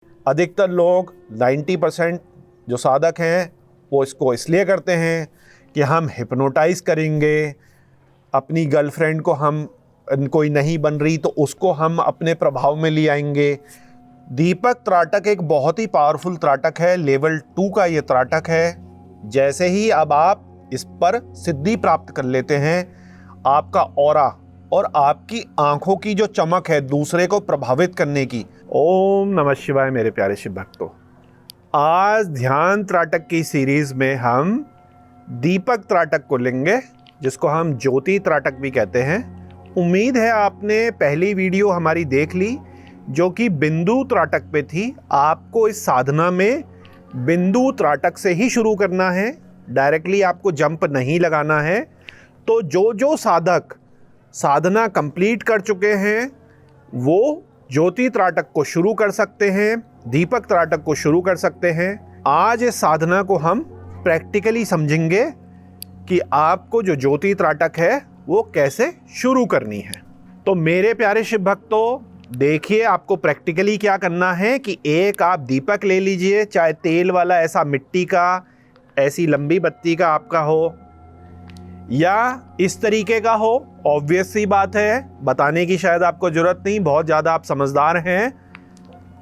अधिकतर लोग 90% जो साधक हैं वो इसको इसलिए करते हैं कि हम हिप्नोटाइज करेंगे, अपनी गर्लफ्रेंड को हम कोई नहीं बन रही तो उसको हम अपने प्रभाव में ले आएंगे। दीपक त्राटक एक बहुत ही पावरफुल त्राटक है, लेवल 2 का ये त्राटक है। जैसे ही अब आप इस पर सिद्धि प्राप्त कर लेते हैं, आपका ऑरा और आपकी आंखों की जो चमक है दूसरे को प्रभावित करने की। ओम नमः शिवाय मेरे प्यारे शिव भक्तों। आज ध्यान त्राटक की सीरीज में हम दीपक त्राटक को लेंगे, जिसको हम ज्योति त्राटक भी कहते हैं। उम्मीद है आपने पहली वीडियो हमारी देख ली जो कि बिंदु त्राटक पे थी। आपको इस साधना में बिंदु त्राटक से ही शुरू करना है, डायरेक्टली आपको जंप नहीं लगाना है। तो जो साधक साधना कंप्लीट कर चुके हैं वो ज्योति त्राटक को शुरू कर सकते हैं, दीपक त्राटक को शुरू कर सकते हैं। आज इस साधना को हम प्रैक्टिकली समझेंगे कि आपको जो ज्योति त्राटक है वो कैसे शुरू करनी है। तो मेरे प्यारे शिव भक्तों, देखिए आपको प्रैक्टिकली क्या करना है कि एक आप दीपक ले लीजिए, चाहे तेल वाला ऐसा मिट्टी का, ऐसी लंबी बत्ती का आपका हो या इस तरीके का हो। ऑब्वियस सी बात है, बताने की शायद आपको ज़रूरत नहीं, बहुत ज़्यादा आप समझदार हैं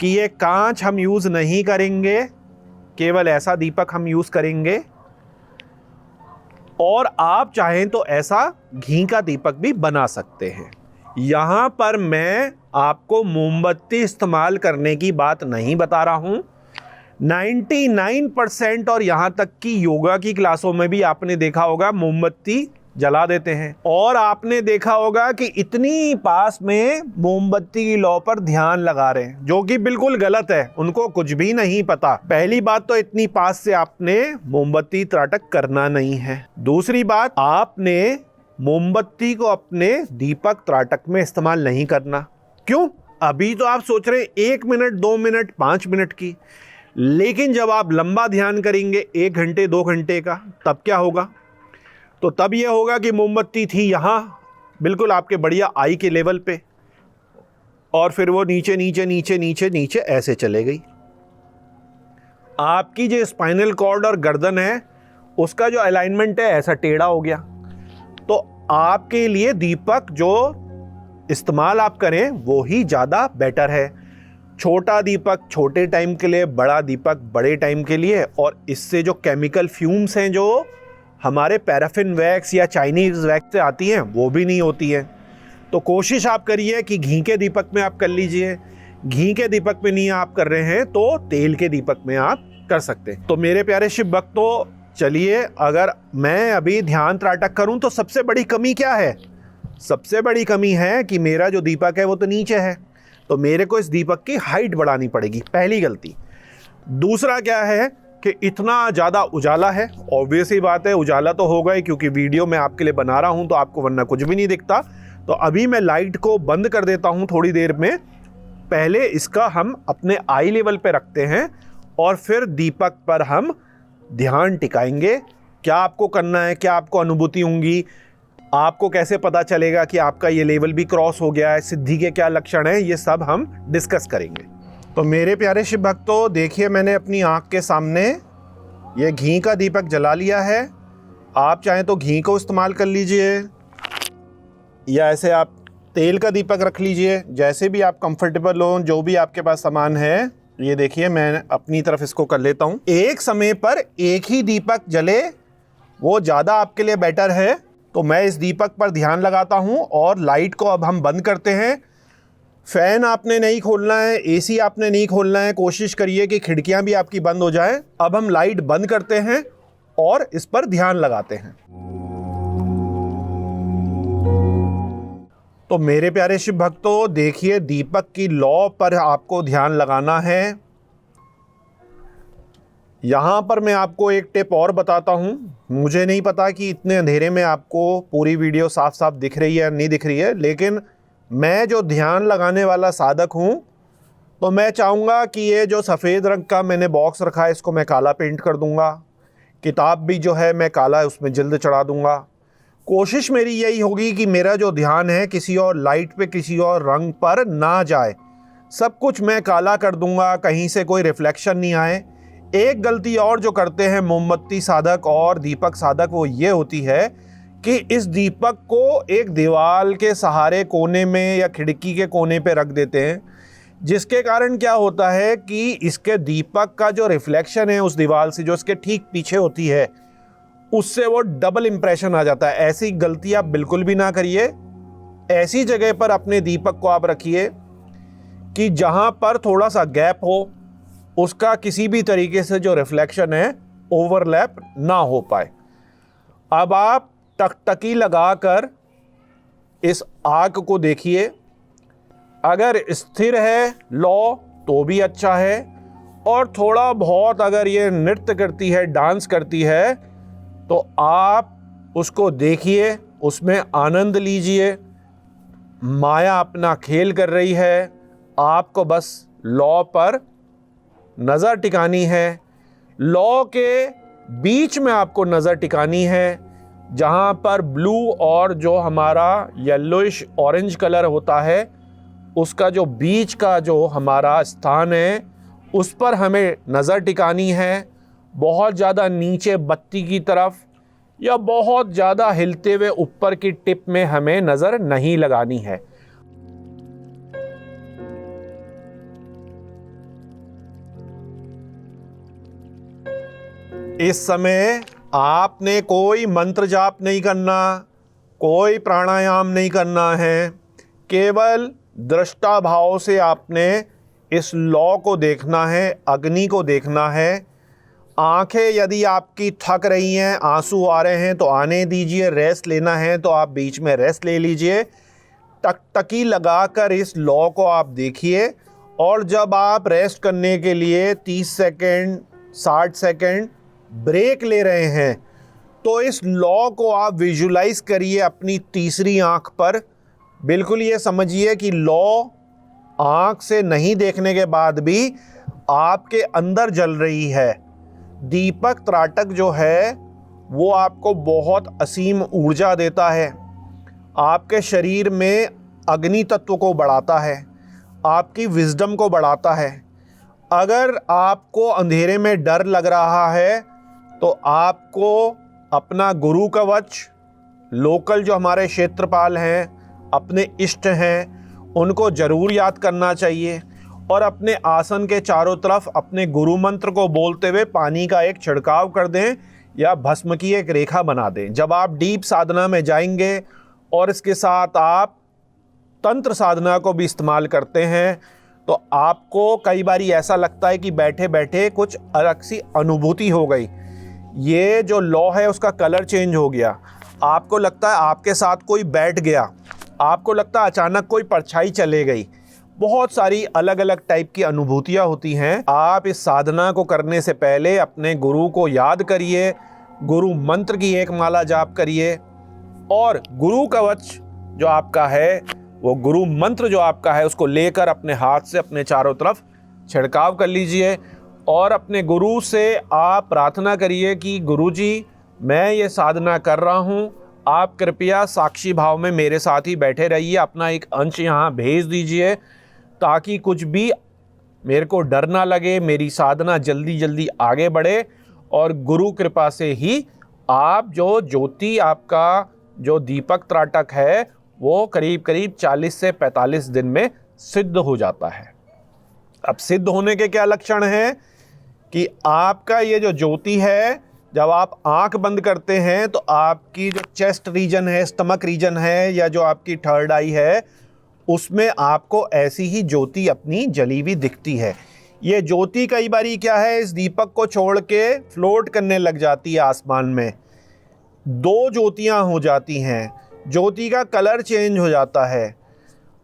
कि ये कांच हम यूज़ नहीं करेंगे, केवल ऐसा दीपक हम यूज़ करेंगे। और आप चाहें तो ऐसा घी का दीपक भी बना सकते हैं। यहाँ पर मैं आपको मोमबत्ती इस्तेमाल करने की बात नहीं बता रहा हूँ। 99% और यहाँ तक कि योगा की क्लासों में भी आपने देखा होगा मोमबत्ती जला देते हैं, और आपने देखा होगा कि इतनी पास में मोमबत्ती की लौ पर ध्यान लगा रहे हैं, जो कि बिल्कुल गलत है। उनको कुछ भी नहीं पता। पहली बात तो इतनी पास से आपने मोमबत्ती त्राटक करना नहीं है। दूसरी बात, आपने मोमबत्ती को अपने दीपक त्राटक में इस्तेमाल नहीं करना। क्यों? अभी तो आप सोच रहे हैं 1 मिनट, 2 मिनट, 5 मिनट की, लेकिन जब आप लंबा ध्यान करेंगे 1 घंटे 2 घंटे का, तब क्या होगा? तो तब यह होगा कि मोमबत्ती थी यहाँ बिल्कुल आपके बढ़िया आई के लेवल पे, और फिर वो नीचे नीचे नीचे नीचे नीचे ऐसे चले गई। आपकी जो स्पाइनल कॉर्ड और गर्दन है उसका जो अलाइनमेंट है ऐसा टेढ़ा हो गया। तो आपके लिए दीपक जो इस्तेमाल आप करें वो ही ज़्यादा बेटर है। छोटा दीपक छोटे टाइम के लिए, बड़ा दीपक बड़े टाइम के लिए। और इससे जो केमिकल फ्यूम्स हैं जो हमारे पैराफिन वैक्स या चाइनीज़ वैक्स से आती हैं वो भी नहीं होती हैं। तो कोशिश आप करिए कि घी के दीपक में आप कर लीजिए। घी के दीपक में नहीं आप कर रहे हैं तो तेल के दीपक में आप कर सकते हैं। तो मेरे प्यारे शिव भक्तों, चलिए, अगर मैं अभी ध्यान त्राटक करूं तो सबसे बड़ी कमी क्या है? सबसे बड़ी कमी है कि मेरा जो दीपक है वो तो नीचे है, तो मेरे को इस दीपक की हाइट बढ़ानी पड़ेगी, पहली गलती। दूसरा क्या है कि इतना ज़्यादा उजाला है। ऑब्वियस ही बात है, उजाला तो होगा ही, क्योंकि वीडियो मैं आपके लिए बना रहा हूँ तो आपको वरना कुछ भी नहीं दिखता। तो अभी मैं लाइट को बंद कर देता हूँ थोड़ी देर में। पहले इसका हम अपने आई लेवल पे रखते हैं और फिर दीपक पर हम ध्यान टिकाएंगे। क्या आपको करना है, क्या आपको अनुभूति होंगी, आपको कैसे पता चलेगा कि आपका ये लेवल भी क्रॉस हो गया है, सिद्धि के क्या लक्षण हैं, ये सब हम डिस्कस करेंगे। तो मेरे प्यारे शिव भक्तों, देखिए मैंने अपनी आँख के सामने ये घी का दीपक जला लिया है। आप चाहें तो घी को इस्तेमाल कर लीजिए या ऐसे आप तेल का दीपक रख लीजिए, जैसे भी आप कंफर्टेबल हो, जो भी आपके पास सामान है। ये देखिए मैं अपनी तरफ इसको कर लेता हूँ। एक समय पर एक ही दीपक जले वो ज़्यादा आपके लिए बेटर है। तो मैं इस दीपक पर ध्यान लगाता हूँ और लाइट को अब हम बंद करते हैं। फ़ैन आपने नहीं खोलना है, एसी आपने नहीं खोलना है, कोशिश करिए कि खिड़कियाँ भी आपकी बंद हो जाए। अब हम लाइट बंद करते हैं और इस पर ध्यान लगाते हैं। तो मेरे प्यारे शिव भक्तों, देखिए दीपक की लौ पर आपको ध्यान लगाना है। यहाँ पर मैं आपको एक टिप और बताता हूँ। मुझे नहीं पता कि इतने अंधेरे में आपको पूरी वीडियो साफ साफ दिख रही है या नहीं दिख रही है, लेकिन मैं जो ध्यान लगाने वाला साधक हूँ तो मैं चाहूँगा कि ये जो सफ़ेद रंग का मैंने बॉक्स रखा है इसको मैं काला पेंट कर दूँगा। किताब भी जो है मैं काला उसमें जल्द चढ़ा दूँगा। कोशिश मेरी यही होगी कि मेरा जो ध्यान है किसी और लाइट पे, किसी और रंग पर ना जाए। सब कुछ मैं काला कर दूंगा, कहीं से कोई रिफ्लेक्शन नहीं आए। एक गलती और जो करते हैं मोमबत्ती साधक और दीपक साधक, वो ये होती है कि इस दीपक को एक दीवार के सहारे कोने में या खिड़की के कोने पे रख देते हैं, जिसके कारण क्या होता है कि इसके दीपक का जो रिफ्लेक्शन है उस दीवार से जो इसके ठीक पीछे होती है, उससे वो डबल इंप्रेशन आ जाता है। ऐसी गलती आप बिल्कुल भी ना करिए। ऐसी जगह पर अपने दीपक को आप रखिए कि जहां पर थोड़ा सा गैप हो, उसका किसी भी तरीके से जो रिफ्लेक्शन है ओवरलैप ना हो पाए। अब आप टकटकी लगाकर इस आग को देखिए। अगर स्थिर है लौ तो भी अच्छा है, और थोड़ा बहुत अगर ये नृत्य करती है, डांस करती है, तो आप उसको देखिए, उसमें आनंद लीजिए। माया अपना खेल कर रही है, आपको बस लौ पर नज़र टिकानी है। लौ के बीच में आपको नज़र टिकानी है, जहाँ पर ब्लू और जो हमारा येलोइश ऑरेंज कलर होता है, उसका जो बीच का जो हमारा स्थान है, उस पर हमें नज़र टिकानी है। बहुत ज़्यादा नीचे बत्ती की तरफ या बहुत ज़्यादा हिलते हुए ऊपर की टिप में हमें नज़र नहीं लगानी है। इस समय आपने कोई मंत्र जाप नहीं करना, कोई प्राणायाम नहीं करना है। केवल दृष्टा भाव से आपने इस लौ को देखना है, अग्नि को देखना है। आंखें यदि आपकी थक रही हैं, आंसू आ रहे हैं, तो आने दीजिए। रेस्ट लेना है तो आप बीच में रेस्ट ले लीजिए। टकटकी लगाकर इस लौ को आप देखिए, और जब आप रेस्ट करने के लिए 30 सेकंड 60 सेकंड ब्रेक ले रहे हैं, तो इस लौ को आप विजुलाइज करिए अपनी तीसरी आंख पर। बिल्कुल ये समझिए कि लौ आंख से नहीं देखने के बाद भी आपके अंदर जल रही है। दीपक त्राटक जो है वो आपको बहुत असीम ऊर्जा देता है, आपके शरीर में अग्नि तत्व को बढ़ाता है, आपकी विजडम को बढ़ाता है। अगर आपको अंधेरे में डर लग रहा है, तो आपको अपना गुरु कवच, लोकल जो हमारे क्षेत्रपाल हैं, अपने इष्ट हैं, उनको ज़रूर याद करना चाहिए, और अपने आसन के चारों तरफ अपने गुरु मंत्र को बोलते हुए पानी का एक छिड़काव कर दें या भस्म की एक रेखा बना दें। जब आप डीप साधना में जाएंगे और इसके साथ आप तंत्र साधना को भी इस्तेमाल करते हैं, तो आपको कई बार ऐसा लगता है कि बैठे बैठे कुछ अलग सी अनुभूति हो गई। ये जो लौ है उसका कलर चेंज हो गया, आपको लगता है आपके साथ कोई बैठ गया, आपको लगता है अचानक कोई परछाई चले गई। बहुत सारी अलग अलग टाइप की अनुभूतियाँ होती हैं। आप इस साधना को करने से पहले अपने गुरु को याद करिए, गुरु मंत्र की एक माला जाप करिए, और गुरु कवच जो आपका है, वो गुरु मंत्र जो आपका है, उसको लेकर अपने हाथ से अपने चारों तरफ छिड़काव कर लीजिए, और अपने गुरु से आप प्रार्थना करिए कि गुरुजी, मैं ये साधना कर रहा हूँ, आप कृपया साक्षी भाव में मेरे साथ ही बैठे रहिए, अपना एक अंश यहाँ भेज दीजिए, ताकि कुछ भी मेरे को डर ना लगे, मेरी साधना जल्दी जल्दी आगे बढ़े, और गुरु कृपा से ही आप जो ज्योति, आपका जो दीपक त्राटक है, वो करीब करीब 40 से 45 दिन में सिद्ध हो जाता है। अब सिद्ध होने के क्या लक्षण हैं कि आपका ये जो ज्योति है, जब आप आंख बंद करते हैं तो आपकी जो चेस्ट रीजन है, स्टमक रीजन है, या जो आपकी थर्ड आई है, उसमें आपको ऐसी ही ज्योति अपनी जली हुई दिखती है। ये ज्योति कई बारी क्या है, इस दीपक को छोड़ के फ्लोट करने लग जाती है आसमान में। दो ज्योतियाँ हो जाती हैं, ज्योति का कलर चेंज हो जाता है।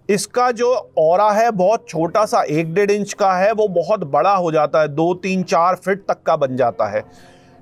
इसका जो ऑरा है बहुत छोटा सा 1-1.5 इंच का है, वो बहुत बड़ा हो जाता है, 2-3-4 फीट तक का बन जाता है।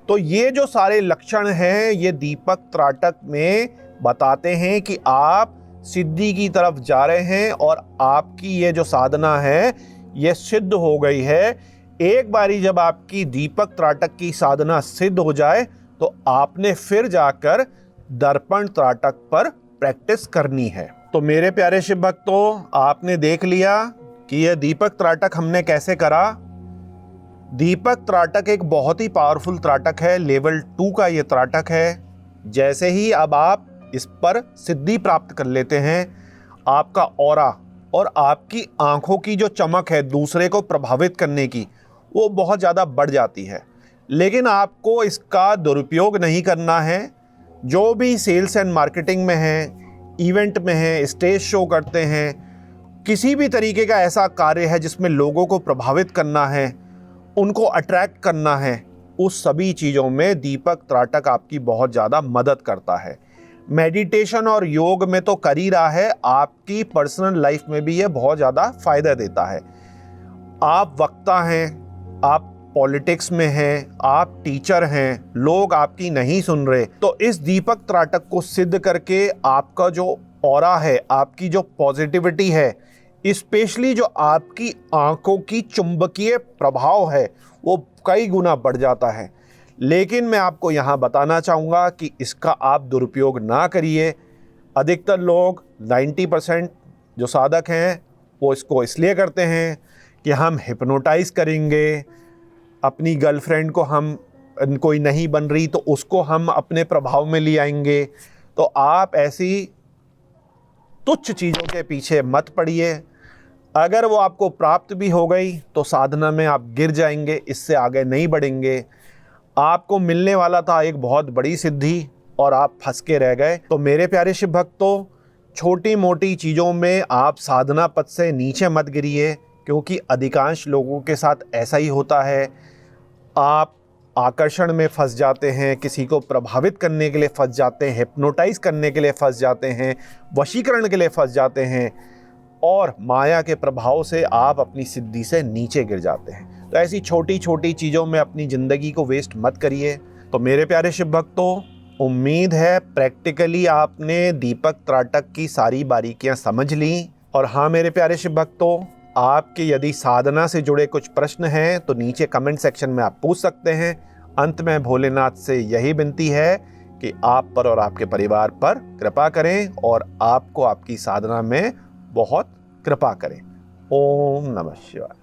तो ये जो सारे लक्षण हैं, ये दीपक त्राटक में बताते हैं कि आप सिद्धि की तरफ जा रहे हैं, और आपकी ये जो साधना है ये सिद्ध हो गई है। एक बारी जब आपकी दीपक त्राटक की साधना सिद्ध हो जाए, तो आपने फिर जाकर दर्पण त्राटक पर प्रैक्टिस करनी है। तो मेरे प्यारे शिव भक्तों, आपने देख लिया कि यह दीपक त्राटक हमने कैसे करा। दीपक त्राटक एक बहुत ही पावरफुल त्राटक है, लेवल 2 का ये त्राटक है। जैसे ही अब आप इस पर सिद्धि प्राप्त कर लेते हैं, आपका ऑरा और आपकी आंखों की जो चमक है दूसरे को प्रभावित करने की, वो बहुत ज़्यादा बढ़ जाती है। लेकिन आपको इसका दुरुपयोग नहीं करना है। जो भी सेल्स एंड मार्केटिंग में हैं, इवेंट में हैं, स्टेज शो करते हैं, किसी भी तरीके का ऐसा कार्य है जिसमें लोगों को प्रभावित करना है, उनको अट्रैक्ट करना है, उस सभी चीज़ों में दीपक त्राटक आपकी बहुत ज़्यादा मदद करता है। मेडिटेशन और योग में तो कर ही रहा है, आपकी पर्सनल लाइफ में भी ये बहुत ज़्यादा फायदा देता है। आप वक्ता हैं, आप पॉलिटिक्स में हैं, आप टीचर हैं, लोग आपकी नहीं सुन रहे, तो इस दीपक त्राटक को सिद्ध करके आपका जो ऑरा है, आपकी जो पॉजिटिविटी है, स्पेशली जो आपकी आंखों की चुंबकीय प्रभाव है, वो कई गुना बढ़ जाता है। लेकिन मैं आपको यहाँ बताना चाहूँगा कि इसका आप दुरुपयोग ना करिए। अधिकतर लोग 90% जो साधक हैं वो इसको इसलिए करते हैं कि हम हिप्नोटाइज करेंगे, अपनी गर्लफ्रेंड को हम कोई नहीं बन रही तो उसको हम अपने प्रभाव में ले आएंगे। तो आप ऐसी तुच्छ चीज़ों के पीछे मत पड़िए। अगर वो आपको प्राप्त भी हो गई तो साधना में आप गिर जाएंगे, इससे आगे नहीं बढ़ेंगे। आपको मिलने वाला था एक बहुत बड़ी सिद्धि और आप फंस के रह गए। तो मेरे प्यारे शिव भक्तों, छोटी मोटी चीज़ों में आप साधना पथ से नीचे मत गिरिए, क्योंकि अधिकांश लोगों के साथ ऐसा ही होता है। आप आकर्षण में फंस जाते हैं, किसी को प्रभावित करने के लिए फंस जाते हैं, हिप्नोटाइज करने के लिए फंस जाते हैं, वशीकरण के लिए फंस जाते हैं, और माया के प्रभाव से आप अपनी सिद्धि से नीचे गिर जाते हैं। तो ऐसी छोटी छोटी चीज़ों में अपनी ज़िंदगी को वेस्ट मत करिए। तो मेरे प्यारे शिव भक्तों, उम्मीद है प्रैक्टिकली आपने दीपक त्राटक की सारी बारीकियां समझ ली। और हाँ मेरे प्यारे शिव भक्तों, आपके यदि साधना से जुड़े कुछ प्रश्न हैं तो नीचे कमेंट सेक्शन में आप पूछ सकते हैं। अंत में भोलेनाथ से यही विनती है कि आप पर और आपके परिवार पर कृपा करें और आपको आपकी साधना में बहुत कृपा करें। ओम नमः शिवाय।